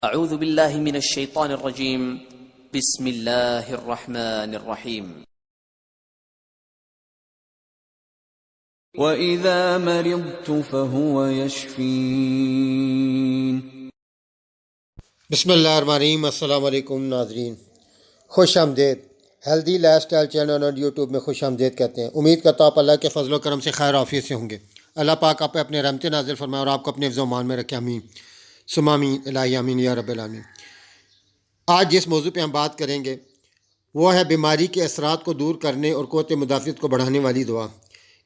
اعوذ باللہ من الشیطان الرجیم بسم اللہ الرحمن الرحیم وَإِذَا مَرِضْتُ فَهُوَ يَشْفِينِ۔ بسم اللہ الرحمن الرحیم۔ السلام علیکم ناظرین، خوش آمدید۔ ہیلدی لائف سٹائل چینل اور یوٹیوب میں خوش آمدید کہتے ہیں۔ امید کرتا ہوں آپ اللہ کے فضل و کرم سے خیر عافیت سے ہوں گے۔ اللہ پاک آپ پہ اپنے رحمت نازل فرمائے اور آپ کو اپنے حفظ و امان میں رکھے، آمین ثم آمین الہی آمین یا رب العالمین۔ آج جس موضوع پہ ہم بات کریں گے وہ ہے بیماری کے اثرات کو دور کرنے اور قوت مدافعت کو بڑھانے والی دعا۔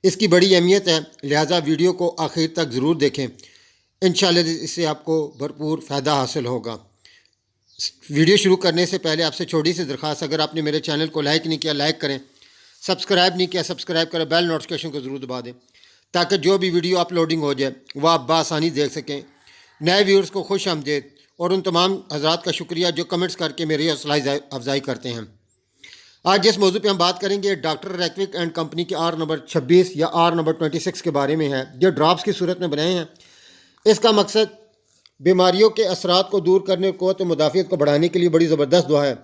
اس کی بڑی اہمیت ہے، لہٰذا ویڈیو کو آخر تک ضرور دیکھیں، انشاءاللہ اس سے آپ کو بھرپور فائدہ حاصل ہوگا۔ ویڈیو شروع کرنے سے پہلے آپ سے چھوٹی سی درخواست، اگر آپ نے میرے چینل کو لائک نہیں کیا لائک کریں، سبسکرائب نہیں کیا سبسکرائب کریں، بیل نوٹیفیکیشن کو ضرور دبا دیں تاکہ جو بھی ویڈیو اپلوڈنگ ہو جائے وہ آپ بآسانی دیکھ سکیں۔ نئے ویورز کو خوش آمدید اور ان تمام حضرات کا شکریہ جو کمنٹس کر کے میری حوصلہ افزائی کرتے ہیں۔ آج جس موضوع پہ ہم بات کریں گے ڈاکٹر ریکویگ اینڈ کمپنی کے آر نمبر 26 یا آر نمبر 26 کے بارے میں ہے، جو ڈراپس کی صورت میں بنائے ہیں۔ اس کا مقصد بیماریوں کے اثرات کو دور کرنے اور قوت مدافعت کو بڑھانے کے لیے بڑی زبردست دعا ہے،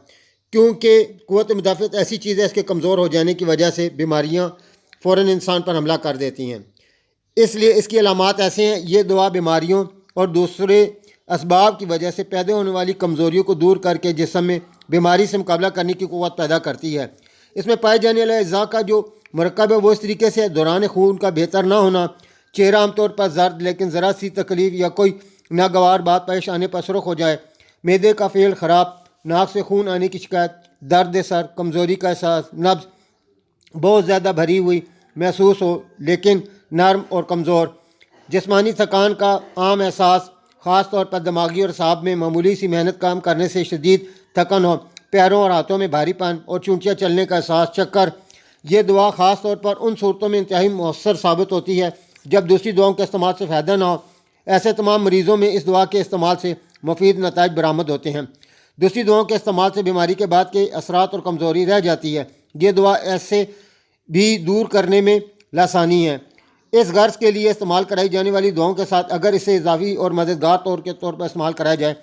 کیونکہ قوت مدافعت ایسی چیز ہے اس کے کمزور ہو جانے کی وجہ سے بیماریاں فوراً انسان پر حملہ کر دیتی ہیں۔ اس لیے اس کی علامات ایسے ہیں، یہ دعا بیماریوں اور دوسرے اسباب کی وجہ سے پیدا ہونے والی کمزوریوں کو دور کر کے جسم میں بیماری سے مقابلہ کرنے کی قوت پیدا کرتی ہے۔ اس میں پائے جانے والے اجزاء کا جو مرکب ہے وہ اس طریقے سے دوران خون کا بہتر نہ ہونا، چہرہ عام طور پر زرد لیکن ذرا سی تکلیف یا کوئی ناگوار بات پیش آنے پر سرخ ہو جائے، معدے کا فعل خراب، ناک سے خون آنے کی شکایت، درد سر، کمزوری کا احساس، نبض بہت زیادہ بھری ہوئی محسوس ہو لیکن نرم اور کمزور، جسمانی تھکان کا عام احساس، خاص طور پر دماغی اور اعصاب میں معمولی سی محنت کام کرنے سے شدید تھکن ہو، پیروں اور ہاتھوں میں بھاری پن اور چونٹیاں چلنے کا احساس، چکر۔ یہ دعا خاص طور پر ان صورتوں میں انتہائی مؤثر ثابت ہوتی ہے جب دوسری دعاؤں کے استعمال سے فائدہ نہ ہو۔ ایسے تمام مریضوں میں اس دعا کے استعمال سے مفید نتائج برآمد ہوتے ہیں۔ دوسری دعاؤں کے استعمال سے بیماری کے بعد کے اثرات اور کمزوری رہ جاتی ہے۔ یہ دعا ایسے بھی دور کرنے میں لاسانی ہے۔ اس غرض کے لیے استعمال کرائی جانے والی دعاؤں کے ساتھ اگر اسے اضافی اور مددگار طور پر استعمال کرایا جائے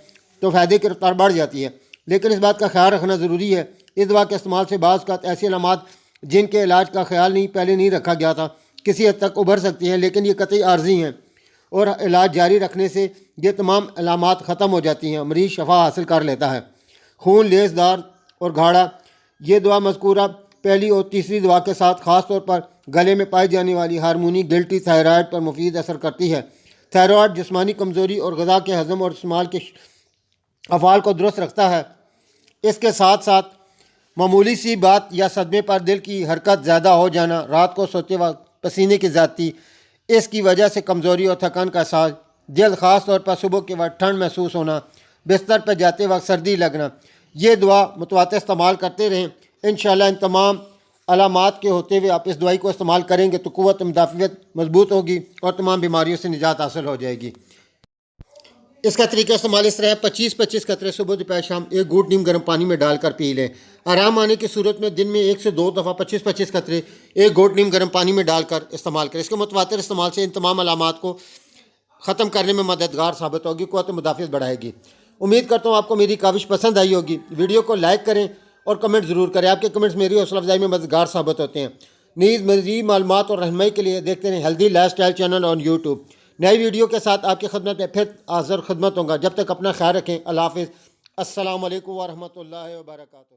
تو فائدے کی رفتار بڑھ جاتی ہے، لیکن اس بات کا خیال رکھنا ضروری ہے، اس دعا کے استعمال سے بعض اوقات ایسی علامات جن کے علاج کا خیال پہلے نہیں رکھا گیا تھا کسی حد تک ابھر سکتی ہیں، لیکن یہ قطعی عارضی ہیں اور علاج جاری رکھنے سے یہ تمام علامات ختم ہو جاتی ہیں، مریض شفا حاصل کر لیتا ہے۔ خون لیسدار اور گاڑھا، یہ دعا مذکورہ پہلی اور تیسری دعا کے ساتھ خاص طور پر گلے میں پائی جانے والی ہارمونی گلٹی تھائرائڈ پر مفید اثر کرتی ہے۔ تھائرائڈ جسمانی کمزوری اور غذا کے ہضم اور استعمال کے افعال کو درست رکھتا ہے۔ اس کے ساتھ ساتھ معمولی سی بات یا صدمے پر دل کی حرکت زیادہ ہو جانا، رات کو سوتے وقت پسینے کی زیادتی، اس کی وجہ سے کمزوری اور تھکان کا احساس، جلد خاص طور پر صبح کے وقت ٹھنڈ محسوس ہونا، بستر پر جاتے وقت سردی لگنا، یہ دعا متواتر استعمال کرتے رہیں۔ انشاءاللہ ان تمام علامات کے ہوتے ہوئے آپ اس دوائی کو استعمال کریں گے تو قوت مدافعت مضبوط ہوگی اور تمام بیماریوں سے نجات حاصل ہو جائے گی۔ اس کا طریقہ استعمال اس طرح ہے، 25 قطرے صبح دوپہر شام ایک گھونٹ نیم گرم پانی میں ڈال کر پی لیں۔ آرام آنے کی صورت میں دن میں 1 سے 2 دفعہ 25 قطرے ایک گھونٹ نیم گرم پانی میں ڈال کر استعمال کریں۔ اس کے متواتر استعمال سے ان تمام علامات کو ختم کرنے میں مددگار ثابت ہوگی، قوت مدافعت بڑھائے گی۔ امید کرتا ہوں آپ کو میری کاوش پسند آئی ہوگی۔ ویڈیو کو لائک کریں اور کمنٹ ضرور کریں، آپ کے کمنٹس میری حوصلہ افزائی میں مددگار ثابت ہوتے ہیں۔ نیز مزید معلومات اور رہنمائی کے لیے دیکھتے رہیں healthy life style channel on YouTube. نئی ویڈیو کے ساتھ آپ کی خدمت میں پھر حاضر خدمت ہوں گا، جب تک اپنا خیال رکھیں۔ اللہ حافظ، السلام علیکم ورحمۃ اللہ وبرکاتہ۔